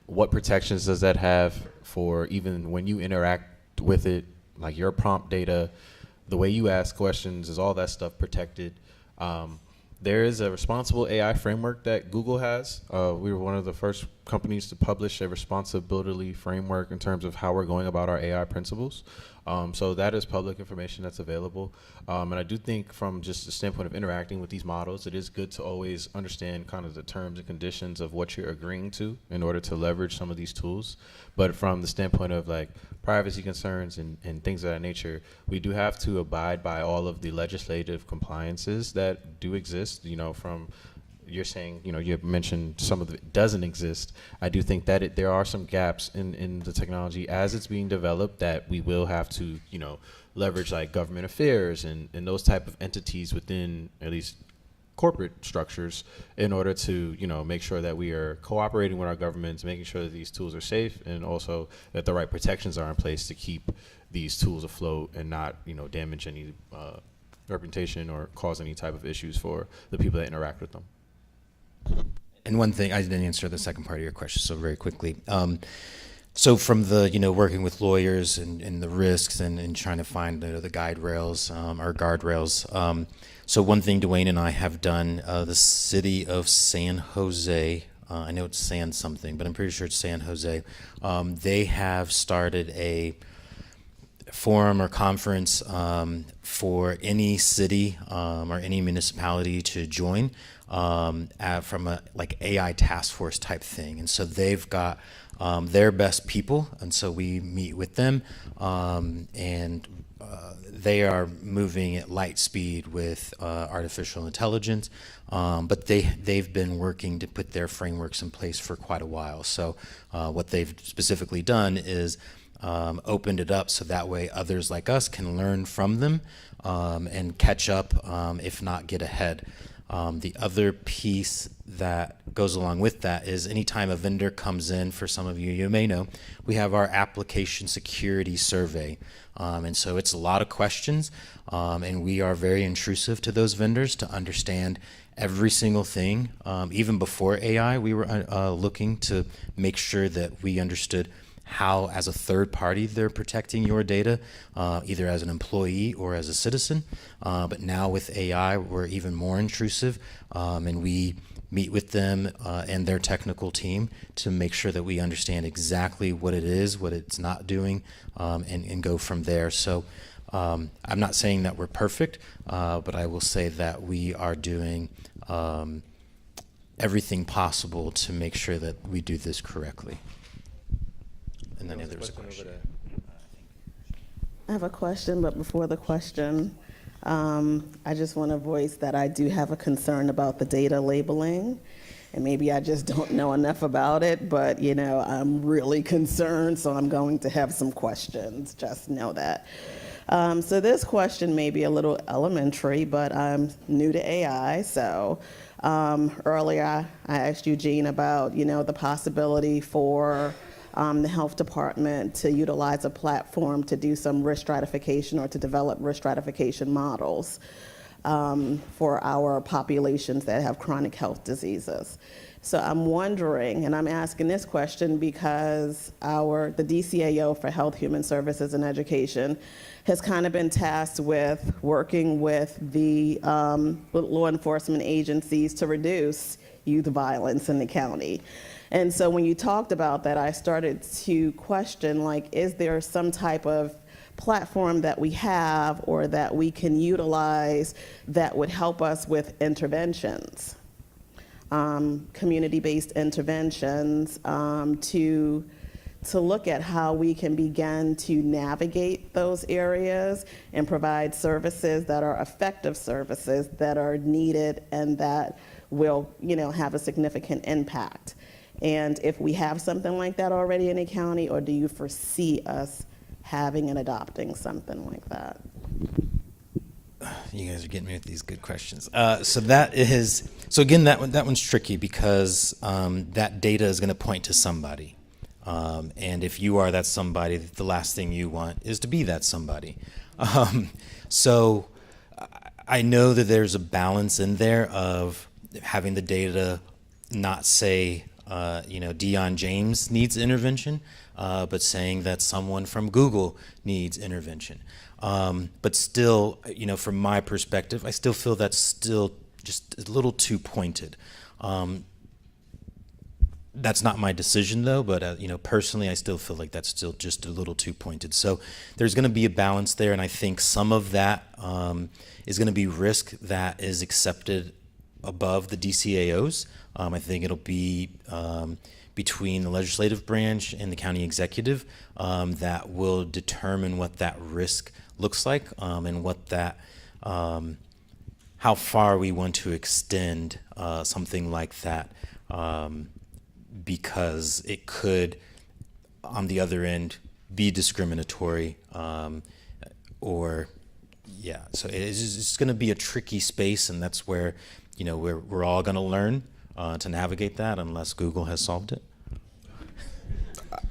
What protections does that have for even when you interact with it, like your prompt data, the way you ask questions, is all that stuff protected? There is a responsible AI framework that Google has. We were one of the first companies to publish a responsibility framework in terms of how we're going about our AI principles. So that is public information that's available. And I do think from just the standpoint of interacting with these models, it is good to always understand kind of the terms and conditions of what you're agreeing to in order to leverage some of these tools. But from the standpoint of like privacy concerns and things of that nature, we do have to abide by all of the legislative compliances that do exist, from you're saying, you mentioned some of it doesn't exist. I do think that there are some gaps in the technology as it's being developed that we will have to, leverage like government affairs and those type of entities within at least corporate structures in order to, make sure that we are cooperating with our governments, making sure that these tools are safe, and also that the right protections are in place to keep these tools afloat and not, damage any reputation or cause any type of issues for the people that interact with them. And one thing, I didn't answer the second part of your question, so very quickly. So from the, working with lawyers and the risks and trying to find the guide rails or guardrails. So one thing Dwayne and I have done, the city of San Jose, I know it's San something, but I'm pretty sure it's San Jose. They have started a forum or conference for any city or any municipality to join from a like AI task force type thing. And so they've got their best people, and so we meet with them, and they are moving at light speed with artificial intelligence, but they've been working to put their frameworks in place for quite a while. So what they've specifically done is opened it up so that way others like us can learn from them and catch up, if not get ahead. The other piece that goes along with that is anytime a vendor comes in, for some of you may know, we have our application security survey. And so it's a lot of questions, and we are very intrusive to those vendors to understand every single thing. Even before AI, we were looking to make sure that we understood how, as a third party, they're protecting your data, either as an employee or as a citizen. But now with AI, we're even more intrusive, and we meet with them and their technical team to make sure that we understand exactly what it is, what it's not doing, and go from there. So I'm not saying that we're perfect, but I will say that we are doing everything possible to make sure that we do this correctly. And then there was a question. I have a question, but before the question, I just want to voice that I do have a concern about the data labeling. And maybe I just don't know enough about it, but I'm really concerned, so I'm going to have some questions. Just know that. So this question may be a little elementary, but I'm new to AI. So earlier I asked Eugene about, the possibility for the health department to utilize a platform to do some risk stratification or to develop risk stratification models. for our populations that have chronic health diseases. So I'm wondering, and I'm asking this question because the DCAO for Health, Human Services, and Education has kind of been tasked with working with the law enforcement agencies to reduce youth violence in the county. And so when you talked about that, I started to question, like, is there some type of platform that we have or that we can utilize that would help us with interventions? Community-based interventions to look at how we can begin to navigate those areas and provide services that are effective services that are needed and that will, have a significant impact. And if we have something like that already in a county, or do you foresee us having and adopting something like that? You guys are getting me with these good questions. So again, that one's tricky because that data is going to point to somebody. And if you are that somebody, the last thing you want is to be that somebody. So I know that there's a balance in there of having the data not say, Dion James needs intervention, but saying that someone from Google needs intervention. But still, from my perspective, I still feel that's still just a little too pointed. That's not my decision, though, but personally, I still feel like that's still just a little too pointed. So there's going to be a balance there, and I think some of that is going to be risk that is accepted above the DCAOs. I think it'll be between the legislative branch and the county executive that will determine what that risk looks like and what that how far we want to extend something like that. Because it could, on the other end, be discriminatory, so it's going to be a tricky space, and that's where, we're all going to learn to navigate that unless Google has solved it.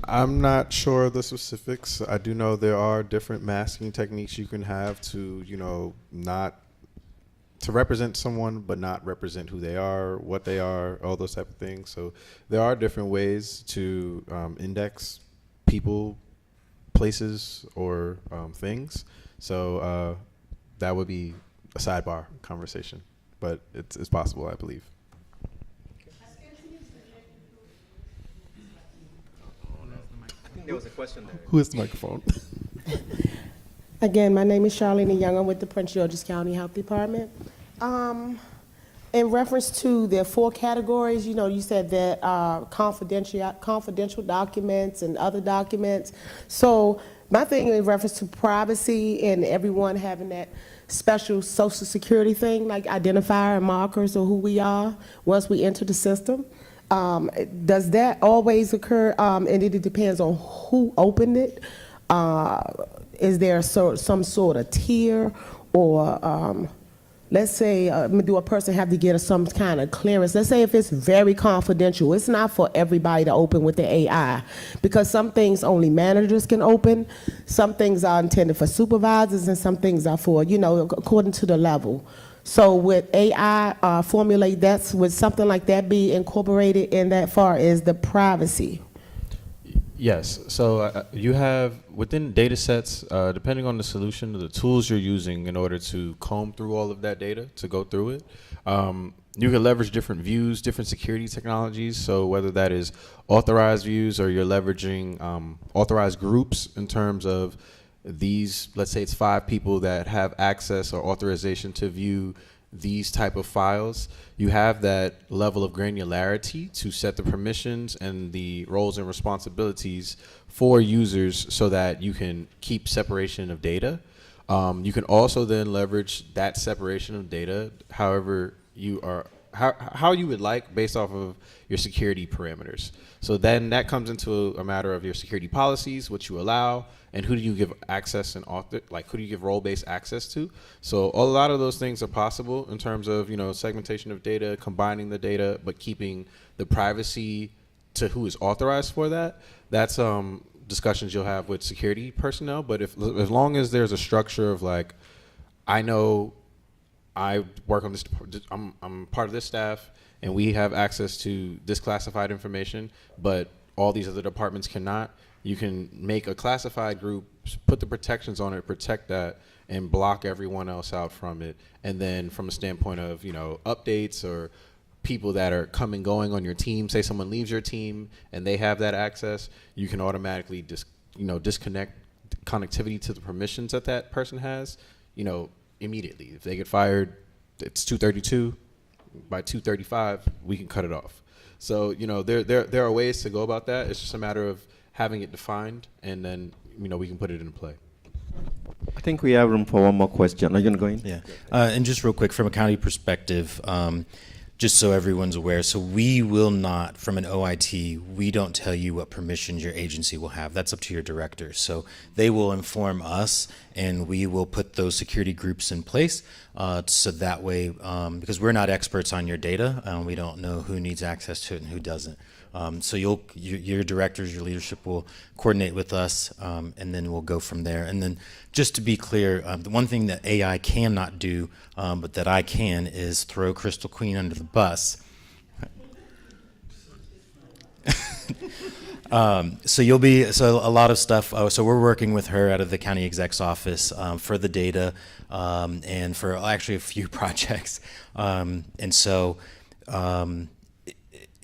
I'm not sure of the specifics. I do know there are different masking techniques you can have to, not to represent someone, but not represent who they are, what they are, all those type of things. So there are different ways to index people, places, or things. So that would be a sidebar conversation, but it's possible, I believe. I think there was a question there. Who has the microphone? Again, my name is Charlene Young. I'm with the Prince George's County Health Department. In reference to the 4 categories, you said that confidential documents and other documents. So my thing in reference to privacy and everyone having that special social security thing, like identifier and markers of who we are once we enter the system, does that always occur? And it depends on who opened it. Is there some sort of tier, or let's say, do a person have to get some kind of clearance? Let's say if it's very confidential, it's not for everybody to open with the AI, because some things only managers can open, some things are intended for supervisors, and some things are for, according to the level. So would AI formulate that, would something like that be incorporated in that far as the privacy? Yes. So you have within data sets, depending on the solution, the tools you're using in order to comb through all of that data, to go through it, you can leverage different views, different security technologies. So whether that is authorized views or you're leveraging authorized groups in terms of these, let's say it's 5 people that have access or authorization to view these type of files, you have that level of granularity to set the permissions and the roles and responsibilities for users so that you can keep separation of data. You can also then leverage that separation of data however you are, how you would like, based off of your security parameters. So then that comes into a matter of your security policies, what you allow, and who do you give access and who do you give role-based access to. So a lot of those things are possible in terms of, segmentation of data, combining the data, but keeping the privacy to who is authorized for that. That's discussions you'll have with security personnel. But as long as there's a structure of I know I work on this. I'm part of this staff, and we have access to this classified information, but all these other departments cannot. You can make a classified group, put the protections on it, protect that, and block everyone else out from it. And then from a standpoint of, updates or people that are coming going on your team, say someone leaves your team and they have that access, you can automatically disconnect connectivity to the permissions that that person has, immediately. If they get fired, it's 232. By 235, we can cut it off. So, there are ways to go about that. It's just a matter of having it defined, and then, we can put it into play. I think we have room for one more question. Are you going to go in? Yeah. And just real quick, from a county perspective, just so everyone's aware, so we will not, from an OIT, we don't tell you what permissions your agency will have. That's up to your director. So they will inform us, and we will put those security groups in place. So that way, because we're not experts on your data, we don't know who needs access to it and who doesn't. So your directors, your leadership will coordinate with us, and then we'll go from there. And then just to be clear, the one thing that AI cannot do, but that I can, is throw Crystal Queen under the bus. So a lot of stuff. So we're working with her out of the county exec's office for the data, and for actually a few projects. And so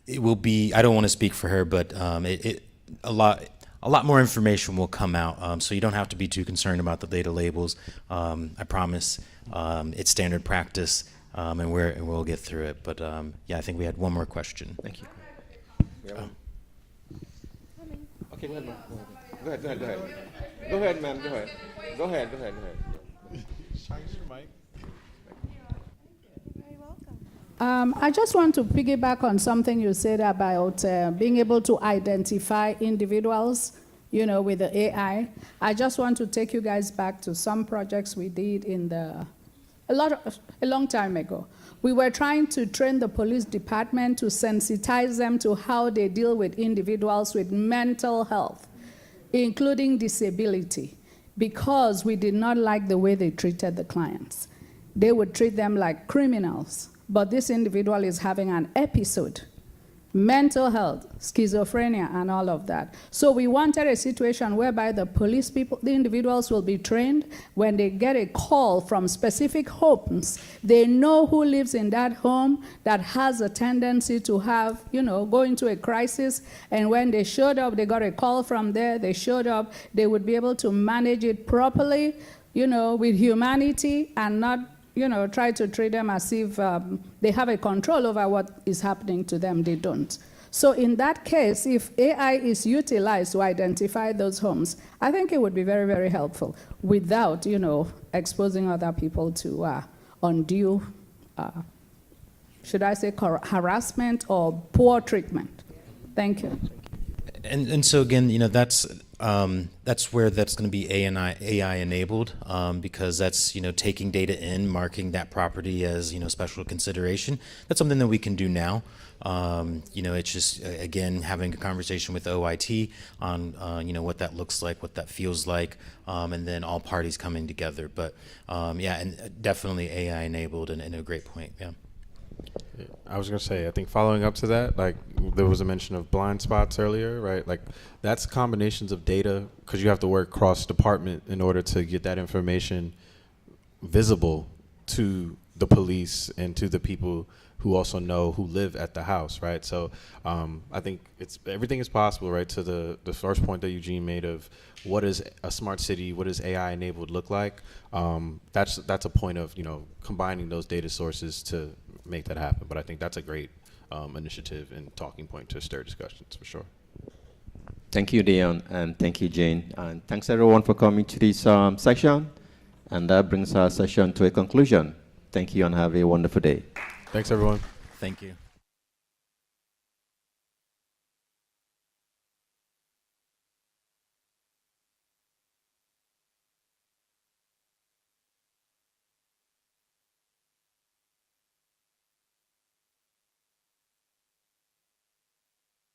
it will be, I don't want to speak for her, but a lot more information will come out. So you don't have to be too concerned about the data labels. I promise it's standard practice, and we'll get through it. But yeah, I think we had one more question. Thank you. Okay, go ahead, ma'am. Go ahead. Go ahead, ma'am. Go ahead. I just want to piggyback on something you said about being able to identify individuals, with the AI. I just want to take you guys back to some projects we did a long time ago. We were trying to train the police department to sensitize them to how they deal with individuals with mental health, including disability, because we did not like the way they treated the clients. They would treat them like criminals. But this individual is having an episode, mental health, schizophrenia, and all of that. So we wanted a situation whereby the police people, the individuals will be trained. When they get a call from specific homes, they know who lives in that home that has a tendency to have, go into a crisis. And when they showed up, they got a call from there, they showed up, they would be able to manage it properly, with humanity, and not try to treat them as if they have a control over what is happening to them. They don't. So in that case, if AI is utilized to identify those homes, I think it would be very, very helpful without, exposing other people to undue, should I say, harassment or poor treatment. Thank you. And so again, that's where that's going to be AI enabled, because that's taking data in, marking that property as special consideration. That's something that we can do now. It's just again having a conversation with OIT on what that looks like, what that feels like, and then all parties coming together. But yeah, and definitely AI enabled, and a great point. Yeah. I was going to say, I think following up to that, like there was a mention of blind spots earlier, right? Like that's combinations of data, because you have to work cross department in order to get that information visible to the police and to the people who also know who live at the house, right? So I think everything is possible, right? To the first point that Eugene made of what is a smart city, what does AI enabled look like? That's a point of combining those data sources to make that happen. But I think that's a great initiative and talking point to stir discussions for sure. Thank you, Dion, and thank you, Jane, and thanks everyone for coming to this session. And that brings our session to a conclusion. Thank you, and have a wonderful day. Thanks, everyone. Thank you.